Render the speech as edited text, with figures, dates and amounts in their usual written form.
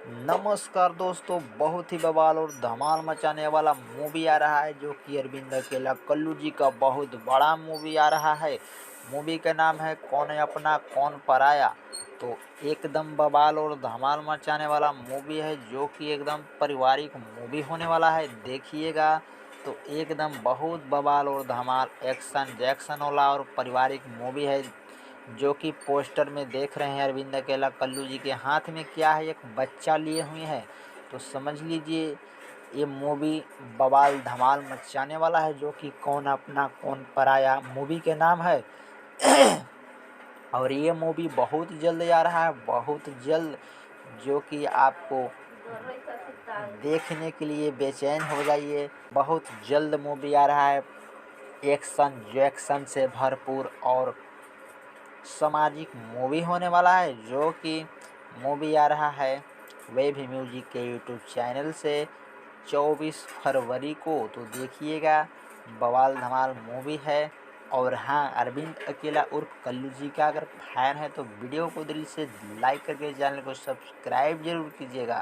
नमस्कार दोस्तों, बहुत ही बवाल और धमाल मचाने वाला मूवी आ रहा है जो कि अरविंद अकेला कल्लू जी का बहुत बड़ा मूवी आ रहा है। मूवी का नाम है कौन है अपना कौन पराया। तो एकदम बवाल और धमाल मचाने वाला मूवी है जो कि एकदम पारिवारिक मूवी होने वाला है। देखिएगा तो एकदम बहुत बवाल और धमाल एक्शन जैक्शन वाला और पारिवारिक मूवी है जो कि पोस्टर में देख रहे हैं। अरविंद अकेला कल्लू जी के हाथ में क्या है, एक बच्चा लिए हुए हैं। तो समझ लीजिए ये मूवी बवाल धमाल मचाने वाला है जो कि कौन अपना कौन पराया मूवी के नाम है। और ये मूवी बहुत जल्द आ रहा है, बहुत जल्द, जो कि आपको देखने के लिए बेचैन हो जाइए। बहुत जल्द मूवी आ रहा है, एक्शन जैक्शन से भरपूर और सामाजिक मूवी होने वाला है जो कि मूवी आ रहा है वेब म्यूजिक के यूट्यूब चैनल से 24 फरवरी को। तो देखिएगा, बवाल धमाल मूवी है। और हाँ, अरविंद अकेला उर्फ कल्लू जी का अगर फैन है तो वीडियो को दिल से लाइक करके चैनल को सब्सक्राइब जरूर कीजिएगा।